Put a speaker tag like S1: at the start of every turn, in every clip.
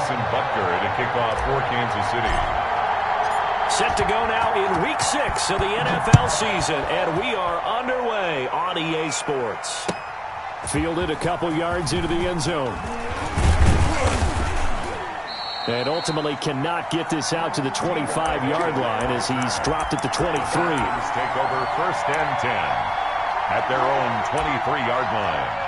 S1: to kick off for Kansas City.
S2: Set to go now in Week 6 of the NFL season, and we are underway on EA Sports. Fielded a couple yards into the end zone. And ultimately cannot get this out to the 25-yard line as he's dropped at the 23.
S1: Take over 1st and 10 at their own 23-yard line.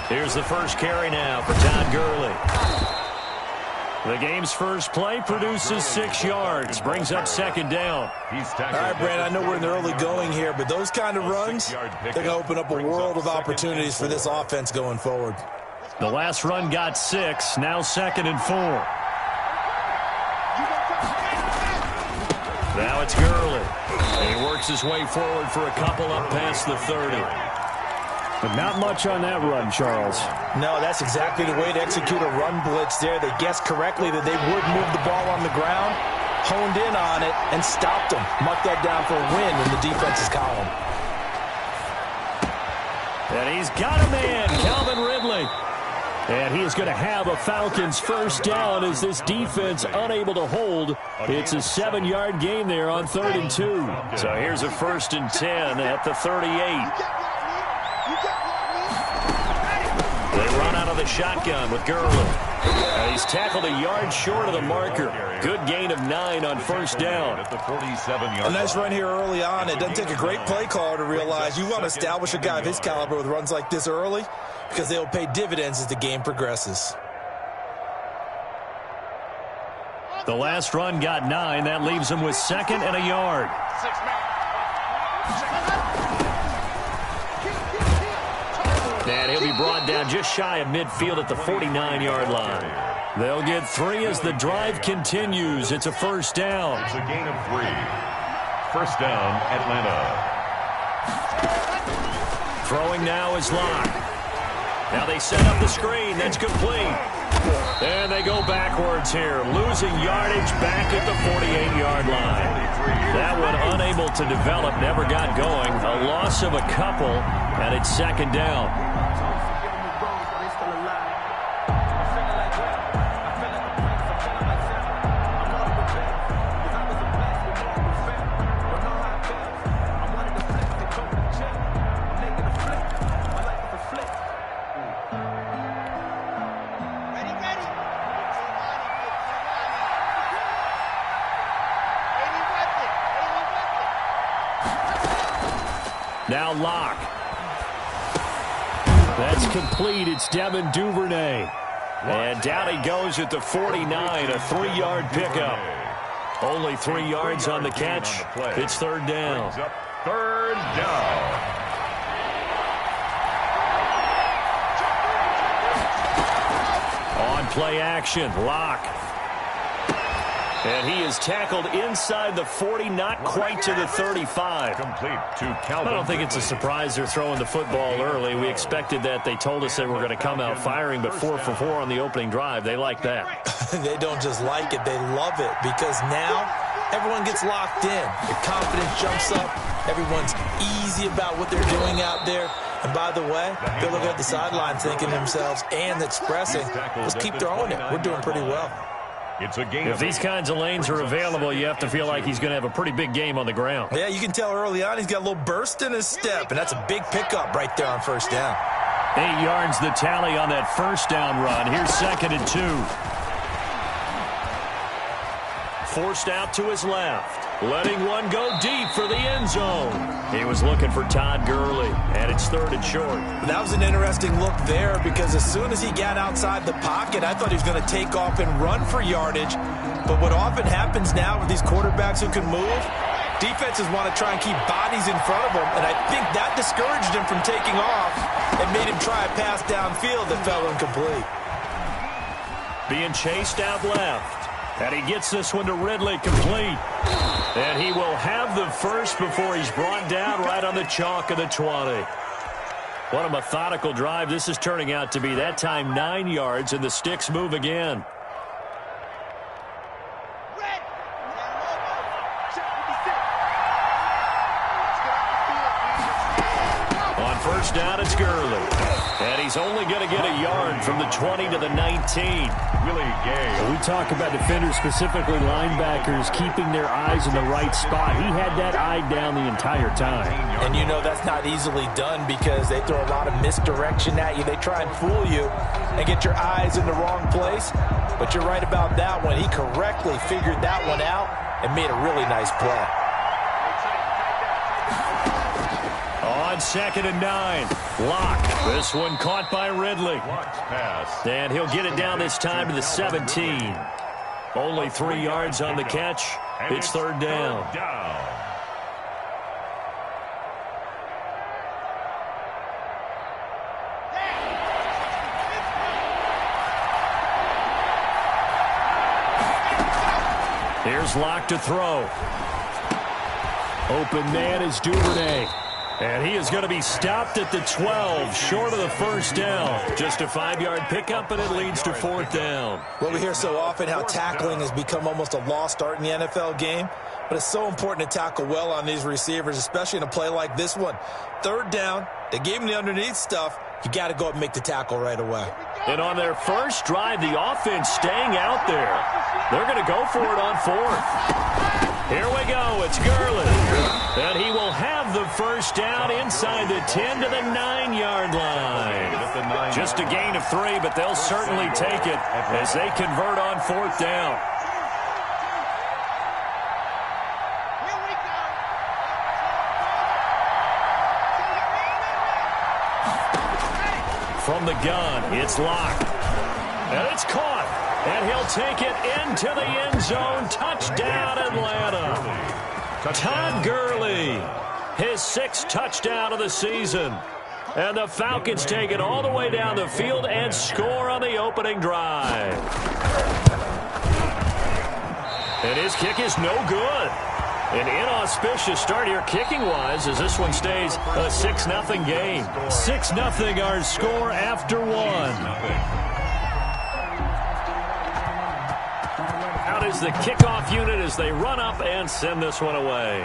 S2: Here's the first carry now for Todd Gurley. The game's first play produces 6 yards, brings up 2nd down.
S3: All right, Brandon, I know we're in the early going here, but those kind of runs, they're going to open up a world of opportunities for this offense going forward.
S2: The last run got 6, now 2nd and 4. Now it's Gurley. And he works his way forward for a couple up past the 30.
S4: But not much on that run, Charles.
S3: No, that's exactly the way to execute a run blitz there. They guessed correctly that they would move the ball on the ground, honed in on it, and stopped them. Mark that down for a win in the defense's column.
S2: And he's got a man, Calvin Ridley. And he is going to have a Falcons first down as this defense unable to hold. It's a 7-yard gain there on 3rd and 2. So here's a 1st and 10 at the 38. They run out of the shotgun with Gurley. And he's tackled a yard short of the marker. Good gain of 9 on 1st down. At the 47-yard
S3: A nice run here early on. It doesn't take a great play caller to realize you want to establish a guy of his caliber with runs like this early because they'll pay dividends as the game progresses.
S2: The last run got 9. That leaves him with 2nd and a yard. And he'll be brought down just shy of midfield at the 49-yard line. They'll get 3 as the drive continues. It's a 1st down.
S1: It's a gain of 3. 1st down, Atlanta.
S2: Throwing now is Locke. Now they set up the screen. That's complete. And they go backwards here, losing yardage back at the 48-yard line. That one unable to develop, never got going. A loss of a couple, and it's 2nd down. Now Locke. That's complete. It's Devin Duvernay. And down he goes at the 49, a 3-yard pickup. Only 3 yards on the catch. It's 3rd down.
S1: 3rd down.
S2: On play action, Locke. And he is tackled inside the 40, not quite to the 35.
S1: Complete to Calvin.
S2: I don't think it's a surprise they're throwing the football early. We expected that. They told us they were going to come out firing, but 4 for 4 on the opening drive. They like that.
S3: They don't just like it, they love it, because now everyone gets locked in. The confidence jumps up. Everyone's easy about what they're doing out there. And by the way, they're looking at the sideline thinking to themselves and expressing, let's keep throwing it. We're doing pretty well.
S1: It's a game.
S2: If these kinds of lanes are available, you have to feel like he's going to have a pretty big game on the ground.
S3: Yeah, you can tell early on he's got a little burst in his step, and that's a big pickup right there on 1st down.
S2: 8 yards the tally on that 1st down run. Here's 2nd and 2. Forced out to his left. Letting one go deep for the end zone. He was looking for Todd Gurley, and it's 3rd and short.
S3: That was an interesting look there because as soon as he got outside the pocket, I thought he was going to take off and run for yardage. But what often happens now with these quarterbacks who can move, defenses want to try and keep bodies in front of them, and I think that discouraged him from taking off and made him try a pass downfield that fell incomplete.
S2: Being chased out left. And he gets this one to Ridley complete. And he will have the first before he's brought down right on the chalk of the 20. What a methodical drive this is turning out to be. That time 9 yards, and the sticks move again. On first down, it's Gurley. And he's only going to get a yard from the 20 to the 19.
S1: Willie Gay.
S4: We talk about defenders, specifically linebackers, keeping their eyes in the right spot. He had that eye down the entire time.
S3: And you know that's not easily done because they throw a lot of misdirection at you. They try and fool you and get your eyes in the wrong place. But you're right about that one. He correctly figured that one out and made a really nice play.
S2: On 2nd and 9, Locke. This one caught by Ridley.
S1: Pass.
S2: And he'll get it down this time to the 17. Only 3 yards on the catch. It's third down. Here's Locke to throw. Open man is Duvernay. And he is going to be stopped at the 12, short of the first down. Just a 5-yard pickup, and it leads to fourth down.
S3: Well, we hear so often how tackling has become almost a lost art in the NFL game. But it's so important to tackle well on these receivers, especially in a play like this one. Third down, they gave him the underneath stuff. You got to go up and make the tackle right away.
S2: And on their first drive, the offense staying out there. They're going to go for it on fourth. Here we go. It's Gurley. And he will have the first down inside the 10 to the 9-yard line. Just a gain of 3, but they'll certainly take it as they convert on fourth down. From the gun, it's Locke. And it's caught. And he'll take it into the end zone. Touchdown, Atlanta. Todd Gurley, his 6th touchdown of the season. And the Falcons take it all the way down the field and score on the opening drive. And his kick is no good. An inauspicious start here kicking-wise as this one stays a 6-0 game. 6-0 our score after 1. Out is the kickoff unit as they run up and send this one away.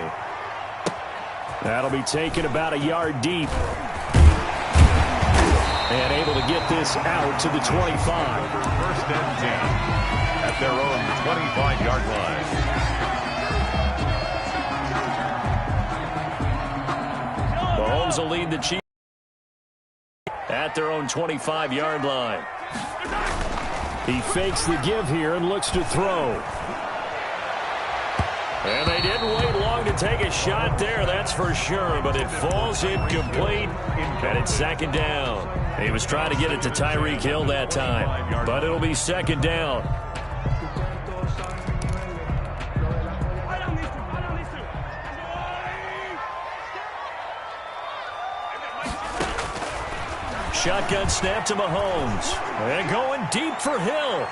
S2: That'll be taken about a yard deep. And able to get this out to the 25.
S1: First and 10 at their own 25-yard line.
S2: Mahomes will lead the Chiefs at their own 25-yard line.
S4: He fakes the give here and looks to throw.
S2: And they didn't wait long to take a shot there, that's for sure, but it falls incomplete, and it's second down. He was trying to get it to Tyreek Hill that time, but it'll be second down. Shotgun snap to Mahomes. And going deep for Hill.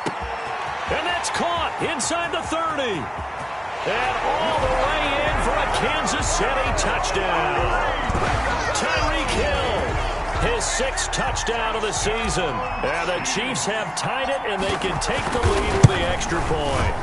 S2: And that's caught inside the 30. And all the way in for a Kansas City touchdown. Tyreek Hill, his 6th touchdown of the season. And the Chiefs have tied it, and they can take the lead with the extra point.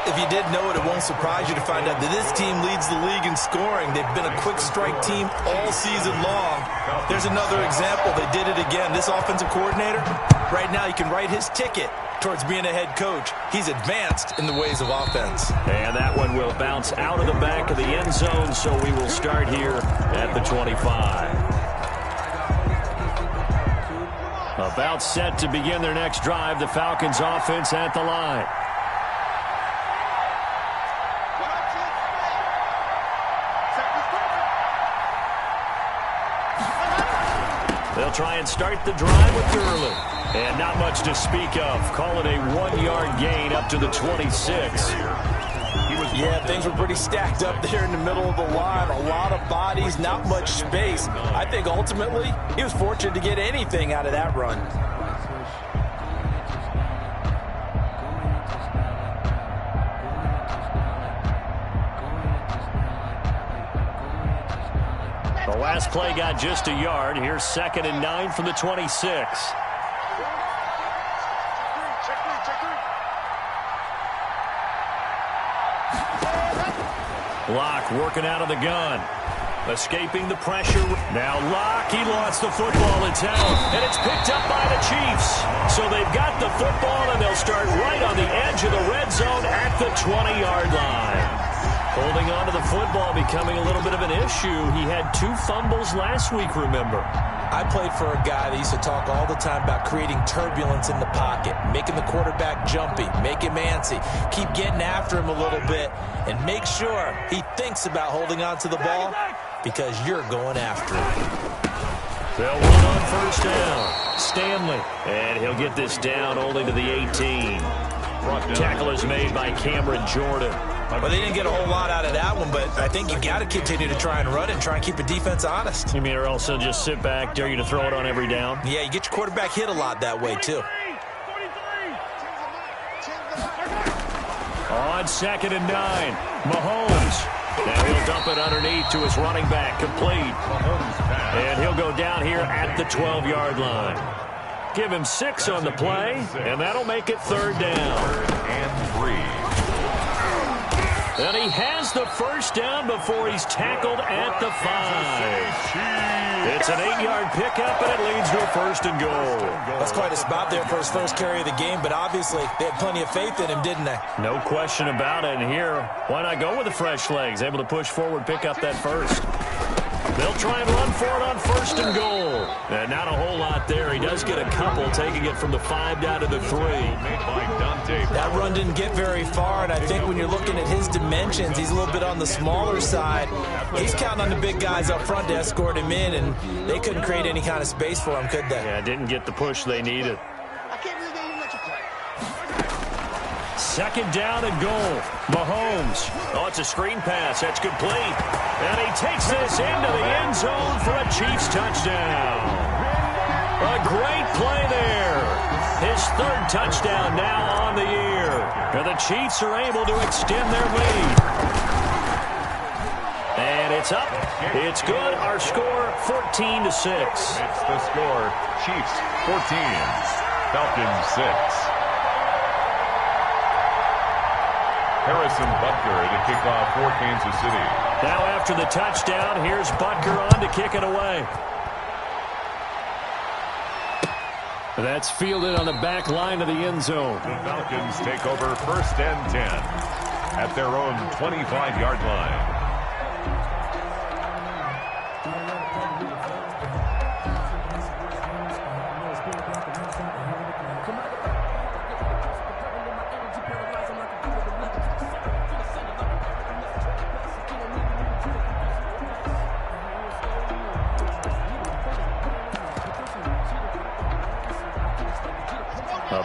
S3: If you didn't know it, it won't surprise you to find out that this team leads the league in scoring. They've been a quick strike team all season long. There's another example. They did it again. This offensive coordinator, right now, you can write his ticket towards being a head coach. He's advanced in the ways of offense.
S2: And that one will bounce out of the back of the end zone, so we will start here at the 25. About set to begin their next drive, the Falcons offense at the line. They'll try and start the drive with Gurley. And not much to speak of. Call it a 1-yard gain up to the 26.
S3: Yeah, things were pretty stacked up there in the middle of the line. A lot of bodies, not much space. I think ultimately he was fortunate to get anything out of that run.
S2: The last play got just a yard. Here's 2nd and 9 from the 26. Locke working out of the gun. Escaping the pressure. Now Locke, he lost the football. It's out, and it's picked up by the Chiefs. So they've got the football, and they'll start right on the edge of the red zone at the 20-yard line. Holding on to the football becoming a little bit of an issue. He had 2 fumbles last week, remember.
S3: I played for a guy that used to talk all the time about creating turbulence in the pocket, making the quarterback jumpy, make him antsy, keep getting after him a little bit, and make sure he thinks about holding on to the ball because you're going after him.
S2: They'll run on first down. Stanley. And he'll get this down only to the 18. Tackle is made by Cameron Jordan.
S3: Well, they didn't get a whole lot out of that one, but I think you got to continue to try and run and try and keep the defense honest.
S2: You mean or also just sit back, dare you to throw it on every down?
S3: Yeah, you get your quarterback hit a lot that way, too.
S2: On 2nd and 9, Mahomes. Now he'll dump it underneath to his running back, complete. And he'll go down here at the 12-yard line. Give him 6 on the play, and that'll make it 3rd down.
S1: 3rd and 3.
S2: And he has the first down before he's tackled at the 5. It's an 8-yard pickup, and it leads to a 1st and goal.
S3: That's quite a spot there for his first carry of the game, but obviously they had plenty of faith in him, didn't they?
S2: No question about it. And here, why not go with the fresh legs? Able to push forward, pick up that first. They'll try and run for it on 1st and goal. And not a whole lot there. He does get a couple, taking it from the 5 down to the 3.
S3: That run didn't get very far, and I think when you're looking at his dimensions, he's a little bit on the smaller side. He's counting on the big guys up front to escort him in, and they couldn't create any kind of space for him, could they?
S2: Yeah, didn't get the push they needed. 2nd down and goal. Mahomes. Oh, it's a screen pass. That's complete. And he takes this into the end zone for a Chiefs touchdown. A great play there. His 3rd touchdown now on the year. And the Chiefs are able to extend their lead. And it's up. It's good. Our score, 14-6.
S1: It's the score. Chiefs 14, Falcons 6. Harrison Butker to kick off for Kansas City.
S2: Now after the touchdown, here's Butker on to kick it away. That's fielded on the back line of the end zone.
S1: The Falcons take over 1st and 10 at their own 25-yard line.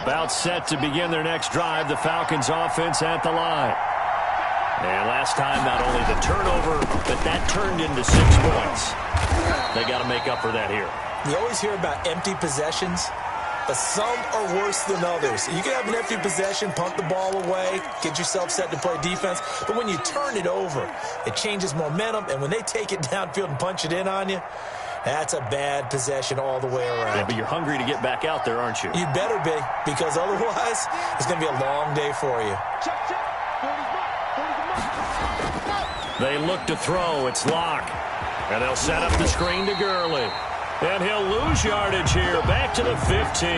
S2: About set to begin their next drive, the Falcons offense at the line. And last time, not only the turnover, but that turned into 6 points. They got to make up for that here.
S3: You always hear about empty possessions, but some are worse than others. You can have an empty possession, punt the ball away, get yourself set to play defense, but when you turn it over, it changes momentum, and when they take it downfield and punch it in on you, that's a bad possession all the way around.
S2: Yeah, but you're hungry to get back out there, aren't you?
S3: You better be, because otherwise, it's going to be a long day for you.
S2: They look to throw. It's Locke. And they'll set up the screen to Gurley. And he'll lose yardage here. Back to the 15.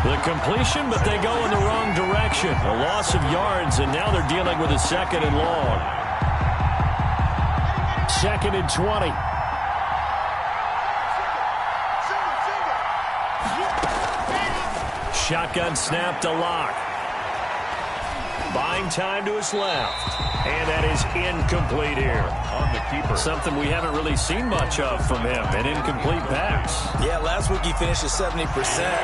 S2: The completion, but they go in the wrong direction. A loss of yards, and now they're dealing with a 2nd and long. 2nd and 20. Shotgun snap to Locke. Buying time to his left. And that is incomplete here.
S1: On the keeper.
S2: Something we haven't really seen much of from him, an incomplete pass.
S3: Yeah, last week he finished at 70%.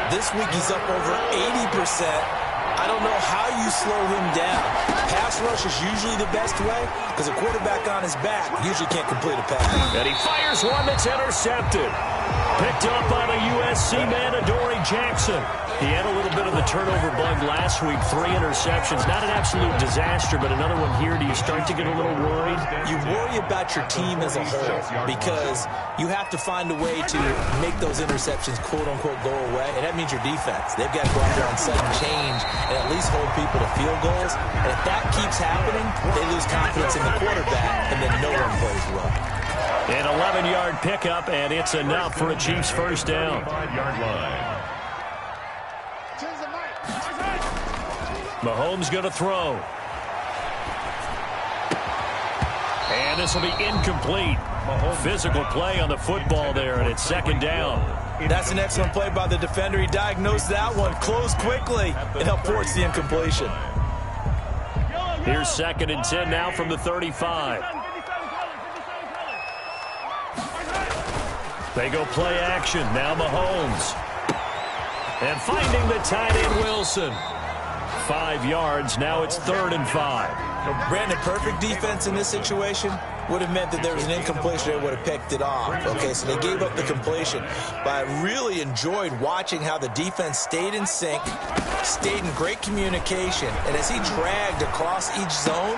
S3: This week he's up over 80%. I don't know how you slow him down. Pass rush is usually the best way because a quarterback on his back usually can't complete a pass.
S2: And he fires one that's intercepted. Picked up by the USC man, Adoree Jackson. He had a little bit of the turnover bug last week, 3 interceptions. Not an absolute disaster, but another one here. Do you start to get a little worried?
S3: You worry about your team as a whole because you have to find a way to make those interceptions, quote-unquote, go away, and that means your defense. They've got to go out there on sudden change and at least hold people to field goals. And if that keeps happening, they lose confidence in the quarterback, and then no one plays well.
S2: An 11-yard pickup, and it's enough for a Chiefs first down.
S1: 5-yard line.
S2: Mahomes going to throw. And this will be incomplete. Physical play on the football there, and it's second down.
S3: That's an excellent play by the defender. He diagnosed that one, closed quickly, and helped force the incompletion.
S2: Here's 2nd and 10 now from the 35. They go play action. Now Mahomes. And finding the tight end, Wilson. 5 yards. Now it's 3rd and 5.
S3: Brandon, perfect defense in this situation would have meant that there was an incompletion. They would have picked it off. Okay, so they gave up the completion. But I really enjoyed watching how the defense stayed in sync, stayed in great communication. And as he dragged across each zone,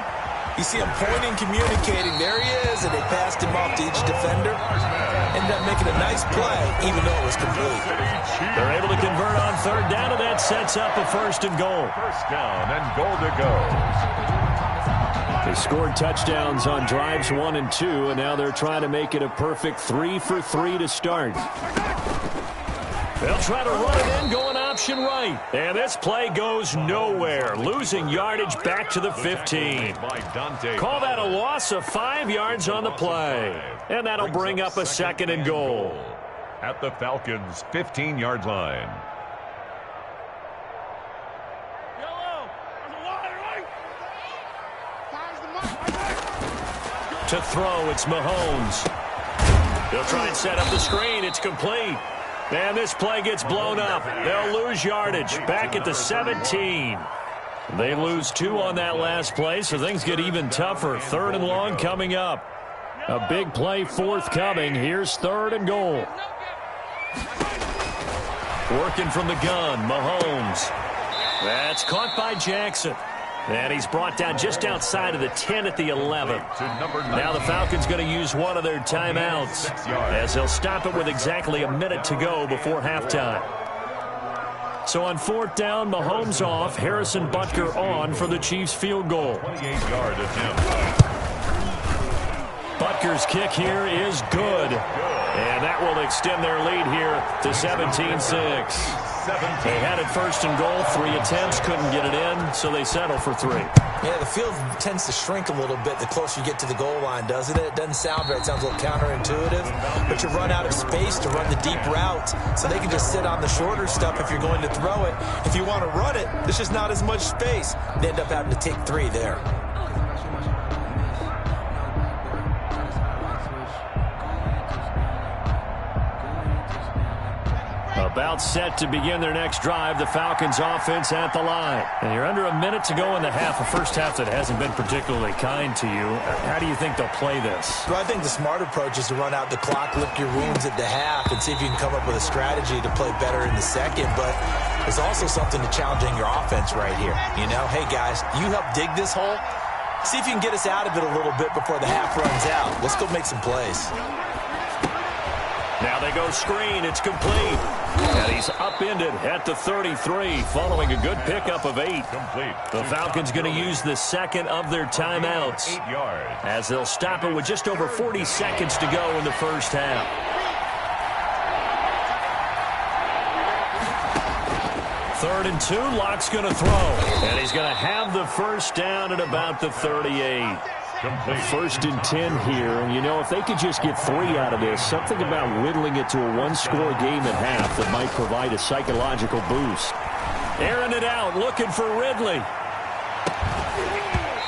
S3: you see him pointing, communicating. There he is, and they passed him off to each defender. Ended up making a nice play, even though it was complete.
S2: They're able to convert on 3rd down, and that sets up a 1st and goal.
S1: 1st down and goal to go.
S4: They scored touchdowns on drives 1 and 2, and now they're trying to make it a perfect 3 for 3 to start.
S2: They'll try to run it in, going option right. And this play goes nowhere. Losing yardage back to the 15. Call that a loss of 5 yards on the play. And that'll bring up a 2nd and goal.
S1: At the Falcons' 15-yard line.
S2: To throw, it's Mahomes. He'll try and set up the screen. It's complete. And this play gets blown up. They'll lose yardage back at the 17. They lose 2 on that last play, so things get even tougher. 3rd and long coming up.
S4: A big play forthcoming. Here's 3rd and goal.
S2: Working from the gun, Mahomes. That's caught by Jackson. And he's brought down just outside of the 10 at the 11. Now the Falcons going to use one of their timeouts as they'll stop it with exactly a minute to go before halftime. So on 4th down, Mahomes off, Harrison Butker on for the Chiefs field goal.
S1: 28-yard attempt.
S2: Butker's kick here is good. And that will extend their lead here to 17-6. They had it 1st and goal, 3 attempts, couldn't get it in, so they settle for 3.
S3: Yeah, the field tends to shrink a little bit the closer you get to the goal line, doesn't it? It doesn't sound right. It sounds a little counterintuitive, but you run out of space to run the deep routes, so they can just sit on the shorter stuff if you're going to throw it. If you want to run it, there's just not as much space. They end up having to take 3 there.
S2: About set to begin their next drive, the Falcons offense at the line. And you're under a minute to go in the half, a first half that hasn't been particularly kind to you. How do you think they'll play this?
S3: Well, I think the smart approach is to run out the clock, lick your wounds at the half, and see if you can come up with a strategy to play better in the second. But there's also something to challenging your offense right here. You know, hey, guys, you help dig this hole. See if you can get us out of it a little bit before the half runs out. Let's go make some plays.
S2: Now they go screen. It's complete. And he's upended at the 33 following a good pickup of 8.
S1: Complete.
S2: The Falcons going to use the 2nd of their timeouts
S1: 8 yards.
S2: as they'll stop it with just over 40 seconds to go in the first half. Third and 2, Locke's going to throw. And he's going to have the first down at about the 38.
S1: Complete.
S4: 1st and 10 here. And, you know, if they could just get 3 out of this, something about whittling it to a 1-score game at half that might provide a psychological boost.
S2: Airing it out, looking for Ridley.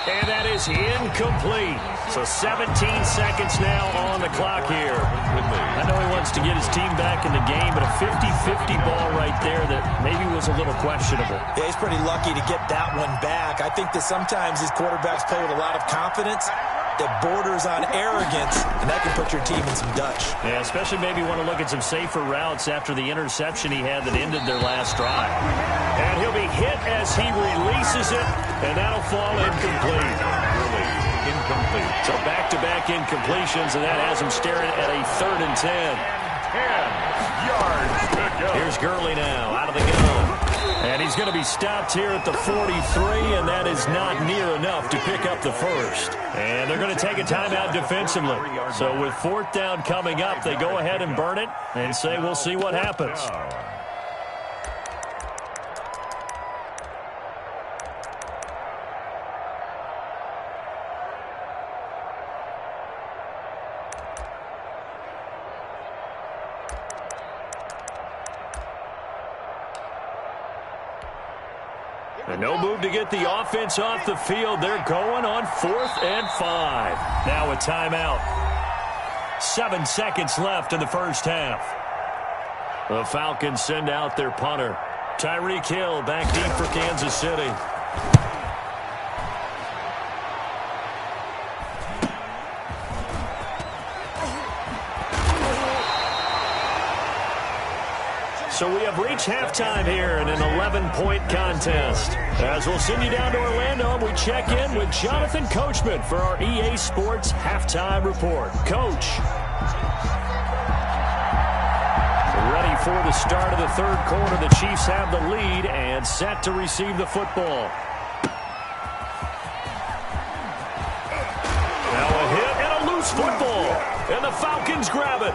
S2: And that is incomplete. So 17 seconds now on the clock here. I know he wants to get his team back in the game, but a 50-50 ball right there that maybe was a little questionable.
S3: Yeah, he's pretty lucky to get that one back. I think that sometimes these quarterbacks play with a lot of confidence, that borders on arrogance, and that can put your team in some Dutch.
S2: Yeah, especially maybe want to look at some safer routes after the interception he had that ended their last drive. And he'll be hit as he releases it, and that'll fall incomplete.
S1: Incomplete.
S2: So back-to-back incompletions, and that has him staring at a 3rd and 10.
S1: 10 yards to go.
S2: Here's Gurley now, out of the gun. And he's going to be stopped here at the 43, and that is not near enough to pick up the first. And they're going to take a timeout defensively. So with 4th down coming up, they go ahead and burn it and say we'll see what happens. And no move to get the offense off the field. They're going on 4th and 5. Now a timeout. 7 seconds left in the first half. The Falcons send out their punter. Tyreek Hill back deep for Kansas City. So we have reached halftime here in an 11-point contest. As we'll send you down to Orlando, we check in with Jonathan Coachman for our EA Sports Halftime Report. Coach. Ready for the start of the 3rd quarter. The Chiefs have the lead and set to receive the football. Now a hit and a loose football. And the Falcons grab it.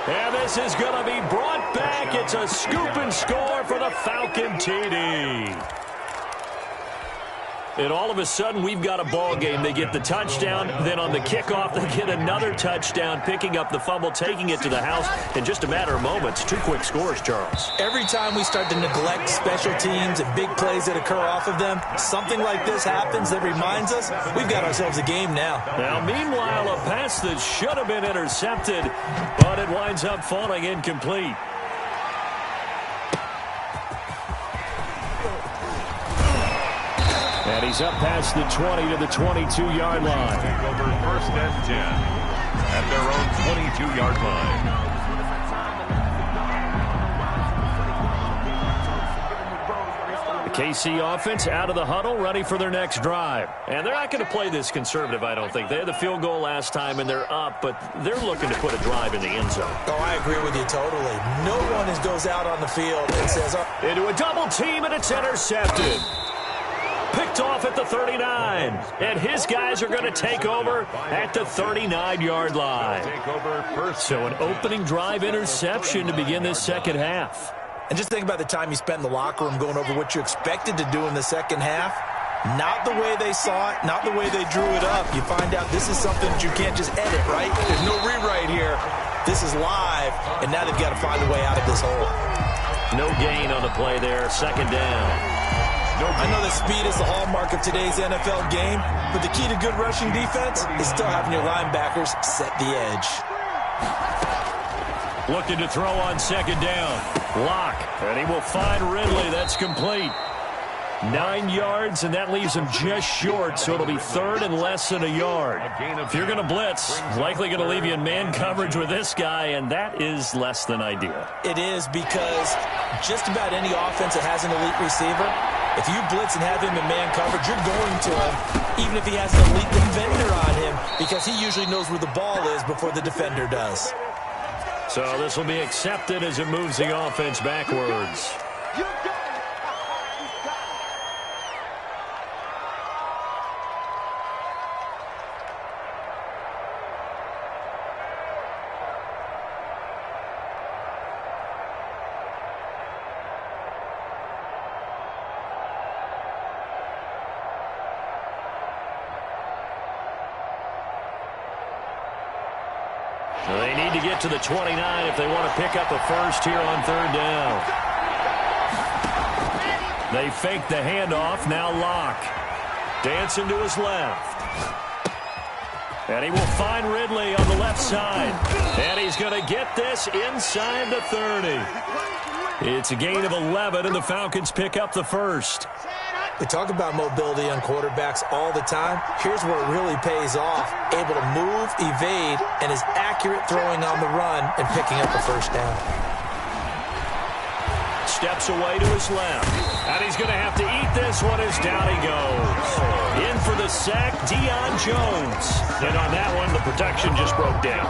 S2: And this is going to be brought back. It's a scoop and score for the Falcon TD. And all of a sudden, we've got a ball game. They get the touchdown. Then on the kickoff, they get another touchdown, picking up the fumble, taking it to the house in just a matter of moments. 2 quick scores, Charles.
S3: Every time we start to neglect special teams and big plays that occur off of them, something like this happens that reminds us we've got ourselves a game now.
S2: Now, meanwhile, a pass that should have been intercepted, but it winds up falling incomplete. And he's up past the 20 to the 22-yard line.
S1: Take over 1st and 10 at their own 22-yard line.
S2: The KC offense out of the huddle, ready for their next drive. And they're not going to play this conservative, I don't think. They had the field goal last time, and they're up, but they're looking to put a drive in the end zone.
S3: Oh, I agree with you totally. No one goes out on the field and says, oh.
S2: Into a double team, and it's intercepted. Picked off at the 39. And his guys are going to take over at the 39-yard line. So an opening drive interception to begin this second half.
S3: And just think about the time you spent in the locker room going over what you expected to do in the second half. Not the way they saw it, not the way they drew it up. You find out this is something that you can't just edit, right? There's no rewrite here. This is live, and now they've got to find a way out of this hole.
S2: No gain on the play there. 2nd down.
S3: I know that speed is the hallmark of today's NFL game, but the key to good rushing defense is still having your linebackers set the edge.
S2: Looking to throw on 2nd down. Lock, and he will find Ridley. That's complete. 9 yards, and that leaves him just short, so it'll be 3rd and less than a yard. If you're going to blitz, likely going to leave you in man coverage with this guy, and that is less than ideal.
S3: It is, because just about any offense that has an elite receiver, if you blitz and have him in man coverage, you're going to him, even if he has an elite defender on him, because he usually knows where the ball is before the defender does.
S2: So this will be accepted as it moves the offense backwards. They need to get to the 29 if they want to pick up a first here on 3rd down. They fake the handoff. Now Lock. Dancing to his left. And he will find Ridley on the left side. And he's going to get this inside the 30. It's a gain of 11, and the Falcons pick up the first.
S3: We talk about mobility on quarterbacks all the time. Here's where it really pays off. Able to move, evade, and is accurate throwing on the run and picking up a first down.
S2: Steps away to his left. And he's going to have to eat this one as down he goes. In for the sack, Deion Jones. And on that one, the protection just broke down.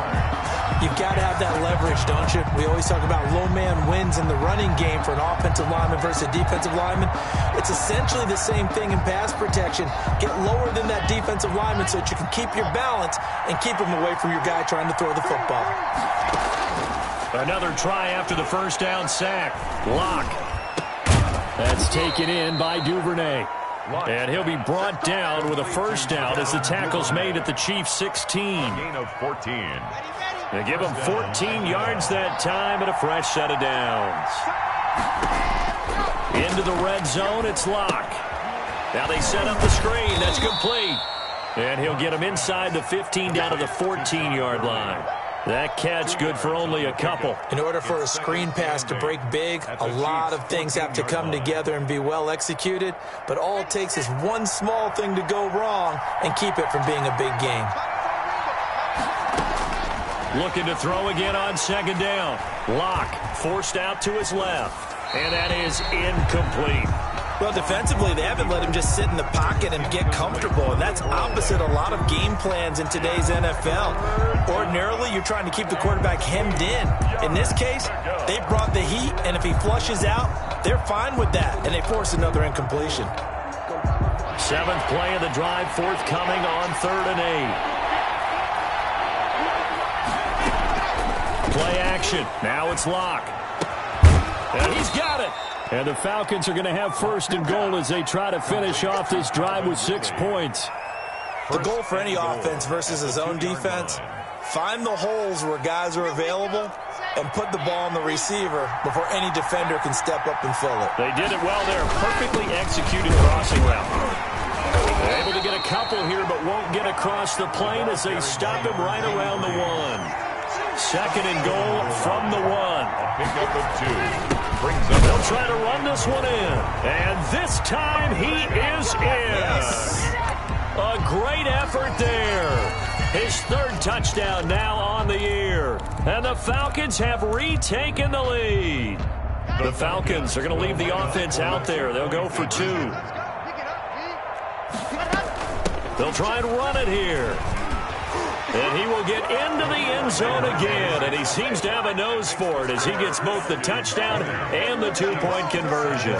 S3: You've got to have that leverage, don't you? We always talk about low man wins in the running game for an offensive lineman versus a defensive lineman. It's essentially the same thing in pass protection. Get lower than that defensive lineman so that you can keep your balance and keep him away from your guy trying to throw the football.
S2: Another try after the first down sack. Lock. That's taken in by Duvernay. And he'll be brought down with a first down as the tackle's made at the Chiefs' 16.
S1: Gain of 14.
S2: They give him 14 yards that time and a fresh set of downs. Into the red zone, it's Lock. Now they set up the screen. That's complete. And he'll get him inside the 15 down to the 14-yard line. That catch good for only a couple.
S3: In order for a screen pass to break big, a lot of things have to come together and be well executed. But all it takes is one small thing to go wrong and keep it from being a big game.
S2: Looking to throw again on second down. Lock forced out to his left. And that is incomplete.
S3: Well, defensively, they haven't let him just sit in the pocket and get comfortable, and that's opposite a lot of game plans in today's NFL. Ordinarily, you're trying to keep the quarterback hemmed in. In this case, they brought the heat, and if he flushes out, they're fine with that, and they force another incompletion.
S2: Seventh play of the drive forthcoming on 3rd and 8. Play action. Now it's Lock. And he's got it. And the Falcons are going to have 1st and goal as they try to finish off this drive with 6 points.
S3: The goal for any offense versus his own defense, find the holes where guys are available and put the ball on the receiver before any defender can step up and fill it.
S2: They did it well there. Perfectly executed crossing route. They're able to get a couple here, but won't get across the plane as they stop him right around the 1. 2nd and goal from the 1.
S1: A pickup of 2.
S2: They'll try to run this one in. And this time he is in. A great effort there. His 3rd touchdown now on the year. And the Falcons have retaken the lead. The Falcons are going to leave the offense out there. They'll go for 2. They'll try and run it here. And he will get into the end zone again, and he seems to have a nose for it as he gets both the touchdown and the 2-point conversion.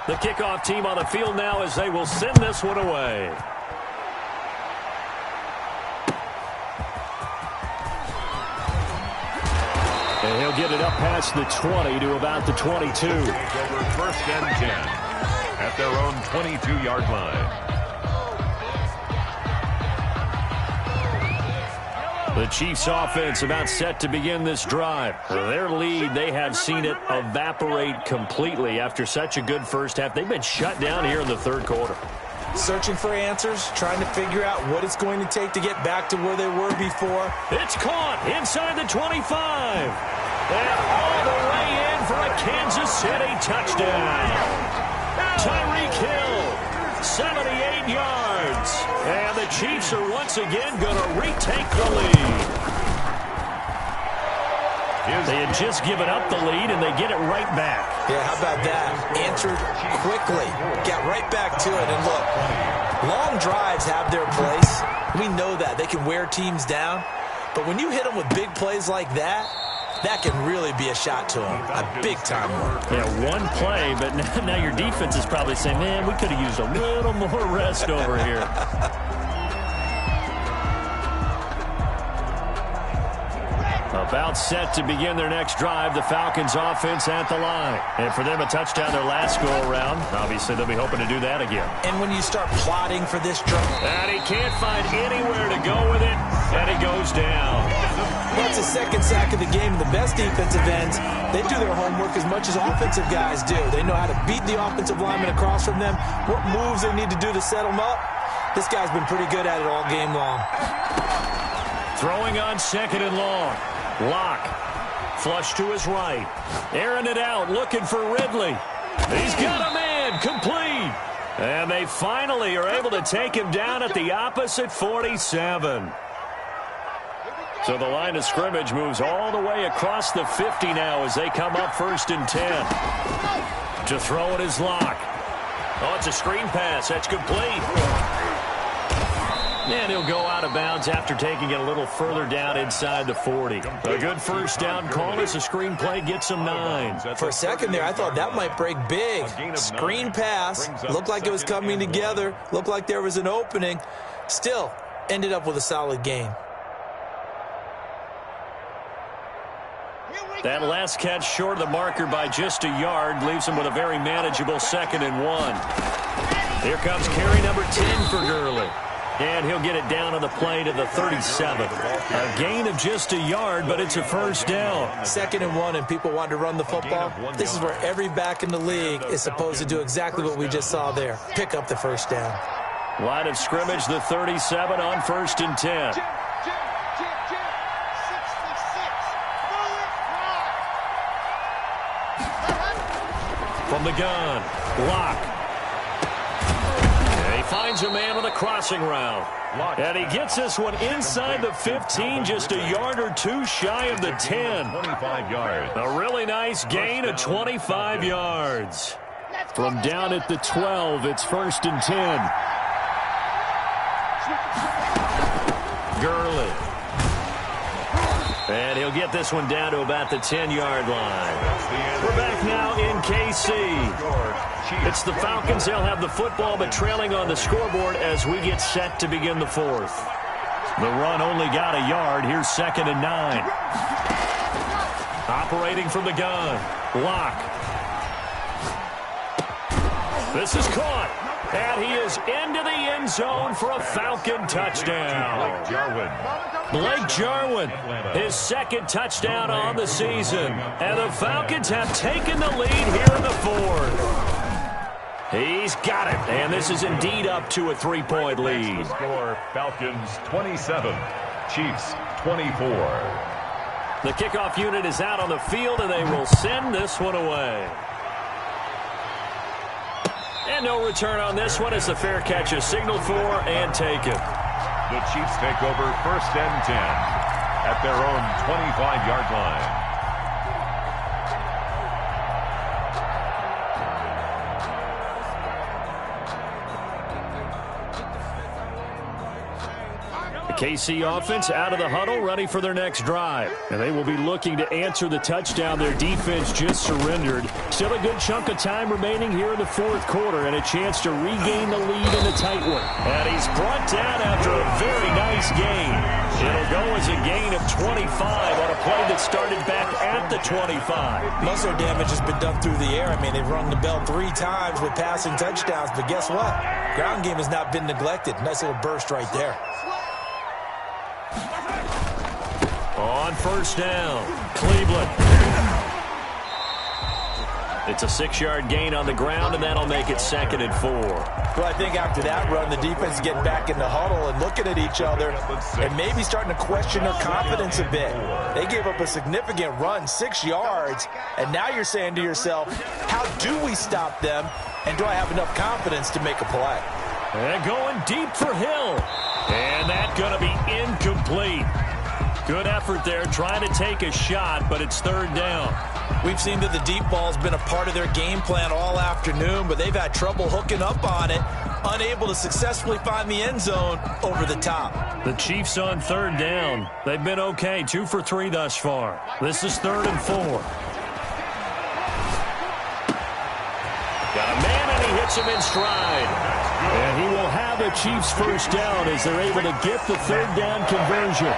S2: The kickoff team on the field now as they will send this one away. And he'll get it up past the 20 to about the 22.
S1: Over 1st and 10 at their own 22-yard line.
S2: The Chiefs offense about set to begin this drive. Their lead, they have seen it evaporate completely after such a good first half. They've been shut down here in the 3rd quarter.
S3: Searching for answers, trying to figure out what it's going to take to get back to where they were before.
S2: It's caught inside the 25. And all the way in for a Kansas City touchdown. Tyreek Hill, 78 yards. And the Chiefs are once again going to retake the lead. They had just given up the lead, and they get it right back.
S3: Yeah, how about that? Answered quickly. Got right back to it. And look, long drives have their place. We know that. They can wear teams down. But when you hit them with big plays like that, that can really be a shot to them. A big-time one.
S2: Yeah, one play, but now your defense is probably saying, man, we could have used a little more rest over here. About set to begin their next drive, the Falcons offense at the line. And for them, a touchdown their last go-around. Obviously, they'll be hoping to do that again.
S3: And when you start plotting for this drive.
S2: And he can't find anywhere to go with it, and he goes down.
S3: That's the 2nd sack of the game. The best defensive ends, they do their homework as much as offensive guys do. They know how to beat the offensive lineman across from them, what moves they need to do to set them up. This guy's been pretty good at it all game long.
S2: Throwing on 2nd and long. Lock. Flush to his right. Airing it out, looking for Ridley. He's got a man. again, complete. And they finally are able to take him down at the opposite 47. So the line of scrimmage moves all the way across the 50 now as they come up 1st and 10. To throw it is Locke. Oh, it's a screen pass. That's complete. And he'll go out of bounds after taking it a little further down inside the 40. A good first down call as the screen play gets him 9.
S3: For a second there, I thought that might break big. Screen pass. Looked like it was coming together. Looked like there was an opening. Still, ended up with a solid gain.
S2: That last catch short of the marker by just a yard leaves him with a very manageable 2nd and 1. Here comes carry number 10 for Gurley. And he'll get it down on the play to the 37. A gain of just a yard, but it's a first down.
S3: 2nd and 1, and people want to run the football. This is where every back in the league is supposed to do exactly what we just saw there. Pick up the first down.
S2: Line of scrimmage, the 37 on 1st and 10. From the gun, Locke. He finds a man with a crossing route. And he gets this one inside the 15, just a yard or two shy of the 10.
S1: 25 yards.
S2: A really nice gain of 25 yards. From down at the 12, it's 1st and 10. Gurley. And he'll get this one down to about the 10-yard line. We're back now in KC. It's the Falcons. They'll have the football, but trailing on the scoreboard as we get set to begin the 4th. The run only got a yard. Here's 2nd and 9. Operating from the gun. Locke. This is caught. And he is into the end zone for a Falcon touchdown. Blake Jarwin, his 2nd touchdown on the season. And the Falcons have taken the lead here in the 4th. He's got it. And this is indeed up to a 3-point lead.
S1: Score, Falcons 27, Chiefs 24.
S2: The kickoff unit is out on the field, and they will send this one away. And no return on this one as the fair catch is signaled for and taken.
S1: The Chiefs take over 1st and 10 at their own 25-yard line.
S2: KC offense out of the huddle, ready for their next drive. And they will be looking to answer the touchdown their defense just surrendered. Still a good chunk of time remaining here in the 4th quarter and a chance to regain the lead in a tight one. And he's brought down after a very nice gain. It'll go as a gain of 25 on a play that started back at the 25.
S3: Muscle damage has been done through the air. I mean, they've rung the bell 3 times with passing touchdowns, but guess what? Ground game has not been neglected. Nice little burst right there.
S2: On 1st down, Cleveland. It's a 6-yard gain on the ground, and that'll make it 2nd and 4.
S3: Well, I think after that run, the defense is getting back in the huddle and looking at each other and maybe starting to question their confidence a bit. They gave up a significant run, 6 yards, and now you're saying to yourself, how do we stop them, and do I have enough confidence to make a play?
S2: And going deep for Hill. And that's going to be incomplete. Good effort there, trying to take a shot, but it's 3rd down.
S3: We've seen that the deep ball's been a part of their game plan all afternoon, but they've had trouble hooking up on it, unable to successfully find the end zone over the top.
S2: The Chiefs on 3rd down. They've been okay, 2 for 3 thus far. This is 3rd and 4. Got a man, and he hits him in stride. And he will have a Chiefs first down as they're able to get the 3rd down conversion.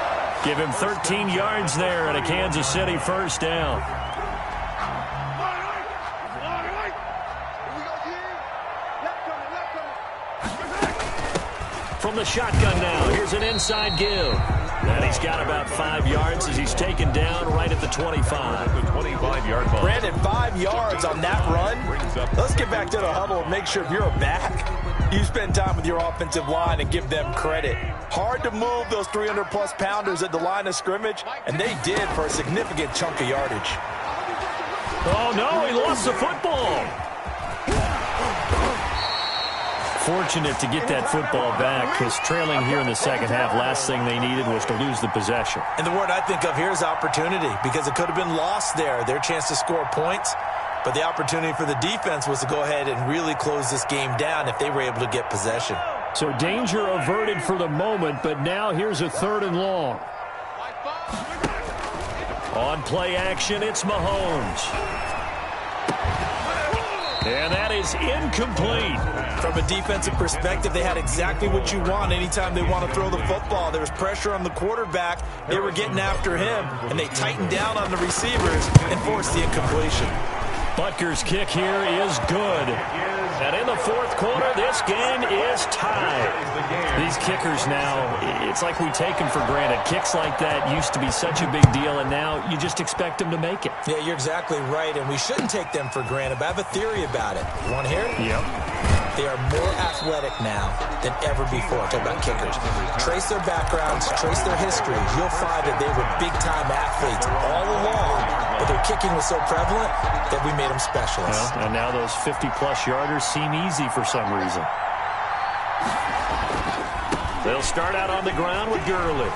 S2: Give him 13 yards there and a Kansas City first down. From the shotgun now, here's an inside give. And he's got about 5 yards as he's taken down right at the 25.
S1: The 25-yard line.
S3: Brandon, 5 yards on that run. Let's get back to the huddle and make sure if you're a back, you spend time with your offensive line and give them credit. Hard to move those 300-plus pounders at the line of scrimmage, and they did for a significant chunk of yardage.
S2: Oh, no, he lost the football. fortunate to get that football back because trailing here in the second half, last thing they needed was to lose the possession.
S3: And the word I think of here is opportunity because it could have been lost there, their chance to score points. But the opportunity for the defense was to go ahead and really close this game down if they were able to get possession.
S4: So danger averted for the moment, but now here's a 3rd and long.
S2: On play action, it's Mahomes. And that is incomplete.
S3: From a defensive perspective, they had exactly what you want anytime they want to throw the football. There was pressure on the quarterback. They were getting after him, and they tightened down on the receivers and forced the incompletion.
S2: Butker's kick here is good. And in the 4th quarter, this game is tied. These kickers now, it's like we take them for granted. Kicks like that used to be such a big deal, and now you just expect them to make it.
S3: Yeah, you're exactly right, and we shouldn't take them for granted, but I have a theory about it. You want to hear it?
S2: Yep.
S3: They are more athletic now than ever before. Talk about kickers. Trace their backgrounds, trace their histories. You'll find that they were big-time athletes all along, but their kicking was so prevalent that we made them specialists.
S2: Well, and now those 50-plus yarders seem easy for some reason. They'll start out on the ground with Gurley.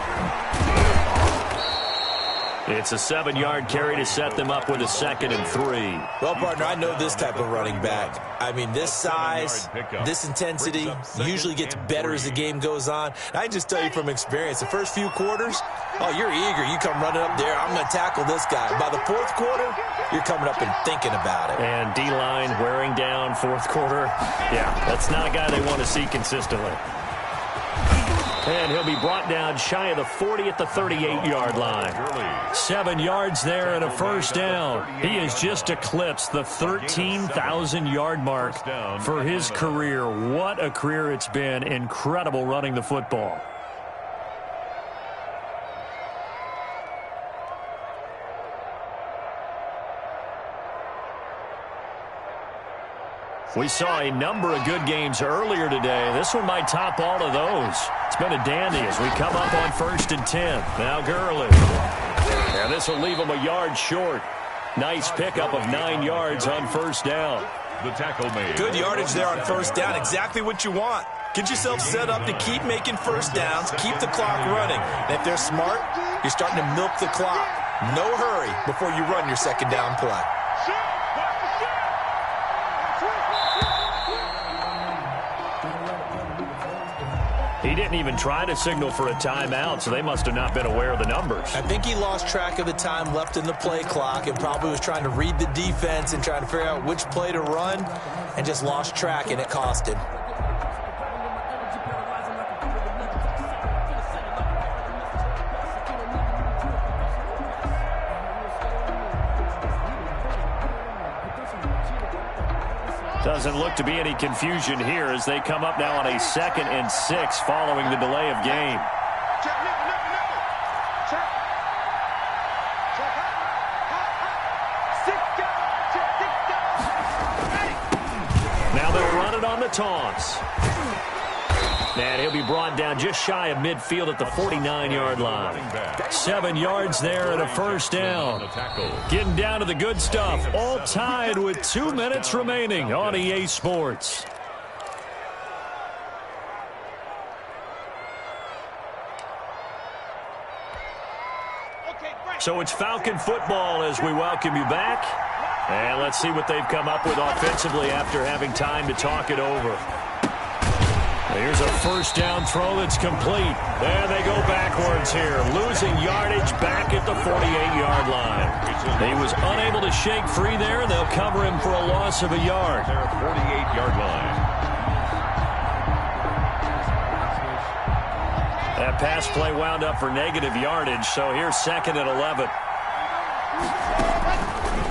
S2: It's a 7-yard carry to set them up with a 2nd and 3.
S3: Well, partner, I know this type of running back. I mean, this size, this intensity usually gets better as the game goes on. And I just tell you from experience, the first few quarters, oh, you're eager. You come running up there, I'm going to tackle this guy. By the 4th quarter, you're coming up and thinking about it.
S2: And D-line wearing down 4th quarter. Yeah, that's not a guy they want to see consistently. And he'll be brought down shy of the 40 at the 38-yard line. 7 yards there and a 1st down. He has just eclipsed the 13,000-yard mark for his career. What a career it's been. Incredible running the football. We saw a number of good games earlier today. This one might top all of those. It's been a dandy as we come up on 1st and 10. Now Gurley. And this will leave him a yard short. Nice pickup of 9 yards on 1st down.
S1: The tackle made.
S3: Good yardage there on 1st down. Exactly what you want. Get yourself set up to keep making 1st downs, keep the clock running. And if they're smart, you're starting to milk the clock. No hurry before you run your 2nd down play.
S2: He didn't even try to signal for a timeout, so they must have not been aware of the numbers.
S3: I think he lost track of the time left in the play clock and probably was trying to read the defense and trying to figure out which play to run and just lost track, and it cost him.
S2: Doesn't look to be any confusion here as they come up now on a 2nd and 6 following the delay of game. Now they'll run it on the toss. And he'll be brought down just shy of midfield at the 49-yard line. 7 yards there and a 1st down. Getting down to the good stuff. All tied with 2 minutes remaining on EA Sports. So it's Falcon football as we welcome you back. And let's see what they've come up with offensively after having time to talk it over. Here's a 1st down throw that's complete. There they go backwards here. Losing yardage back at the 48-yard line. He was unable to shake free there, and they'll cover him for a loss of a yard.
S1: Their 48-yard line.
S2: That pass play wound up for negative yardage, so here's 2nd and 11.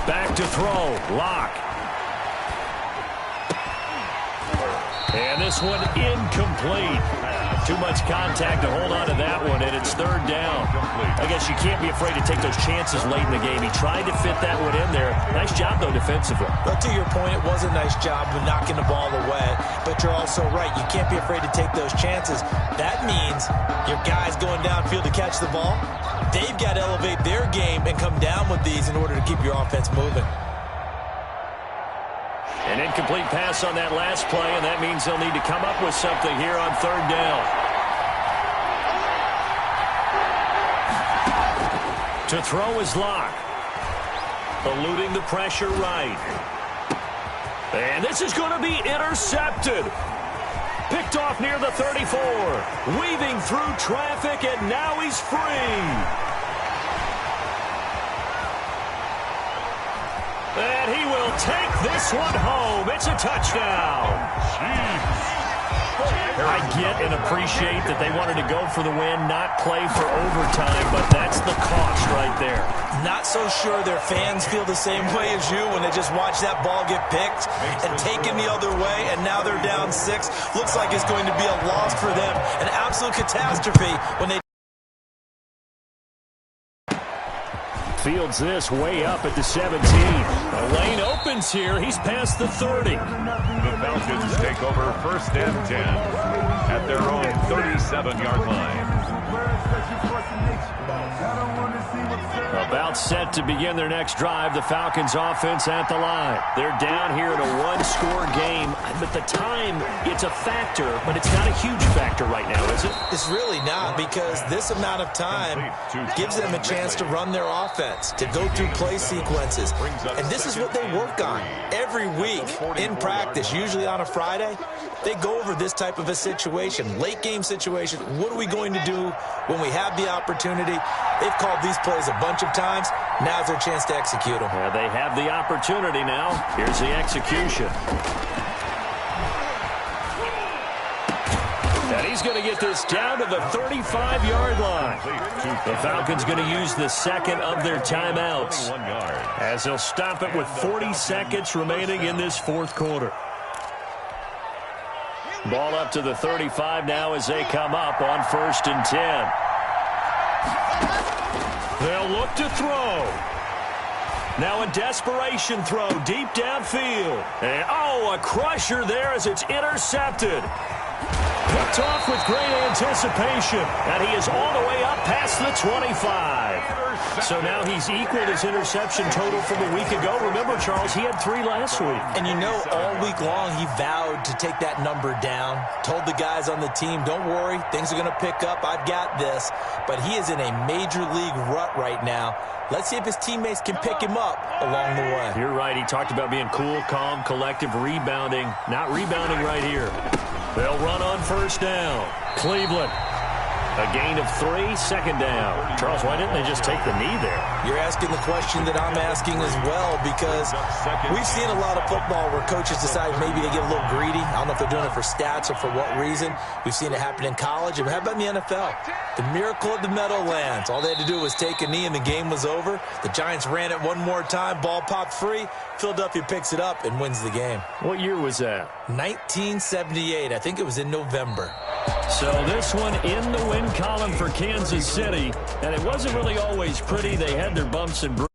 S2: Back to throw. Lock. And this one incomplete. Too much contact to hold on to that one, and it's 3rd down. I guess you can't be afraid to take those chances late in the game. He tried to fit that one in there. Nice job, though, defensively.
S3: But to your point, it was a nice job of knocking the ball away. But you're also right. You can't be afraid to take those chances. That means your guys going downfield to catch the ball, they've got to elevate their game and come down with these in order to keep your offense moving.
S2: An incomplete pass on that last play, and that means they'll need to come up with something here on third down. To throw is Locke. Eluding the pressure right. And this is going to be intercepted. Picked off near the 34. Weaving through traffic, and now he's free. And he will take this one home. It's a touchdown. I get and appreciate that they wanted to go for the win, not play for overtime, but that's the cost right there.
S3: Not so sure their fans feel the same way as you when they just watch that ball get picked and taken the other way, and now they're down 6. Looks like it's going to be a loss for them. An absolute catastrophe when they
S4: fields this way up at the 17.
S2: The lane opens here. He's past the 30.
S1: The Falcons take over first and 10 at their own 37-yard line.
S2: About set to begin their next drive. The Falcons offense at the line. They're down here in a one-score game. But the time, it's a factor, but it's not a huge factor right now, is it?
S3: It's really not, because this amount of time gives them a chance to run their offense, to go through play sequences. And this is what they work on every week in practice, usually on a Friday. They go over this type of a situation, late game situation. What are we going to do when we have the opportunity? They've called these plays a bunch of times. Now's their chance to execute them.
S2: Yeah, they have the opportunity now. Here's the execution. And he's going to get this down to the 35-yard line. The Falcons going to use the second of their timeouts, as they'll stop it with 40 seconds remaining in this fourth quarter. Ball up to the 35 now as they come up on first and 10. They'll look to throw. Now a desperation throw deep downfield. And, a crusher there as it's intercepted. Picked off with great anticipation. And he is all the way up past the 25. So now he's equaled his interception total from a week ago. Remember, Charles, he had 3 last week.
S3: And you know, all week long he vowed to take that number down. Told the guys on the team, don't worry, things are going to pick up. I've got this. But he is in a major league rut right now. Let's see if his teammates can pick him up along the way.
S2: You're right. He talked about being cool, calm, collective, rebounding. Not rebounding right here. They'll run on first down. Cleveland. A gain of 3, second down. Charles, why didn't they just take the knee there?
S3: You're asking the question that I'm asking as well, because we've seen a lot of football where coaches decide maybe they get a little greedy. I don't know if they're doing it for stats or for what reason. We've seen it happen in college. And how about in the NFL? The miracle of the Meadowlands. All they had to do was take a knee and the game was over. The Giants ran it one more time. Ball popped free. Philadelphia picks it up and wins the game.
S2: What year was that?
S3: 1978. I think it was in November.
S2: So this one in the win column for Kansas City, and it wasn't really always pretty. They had their bumps and bruises.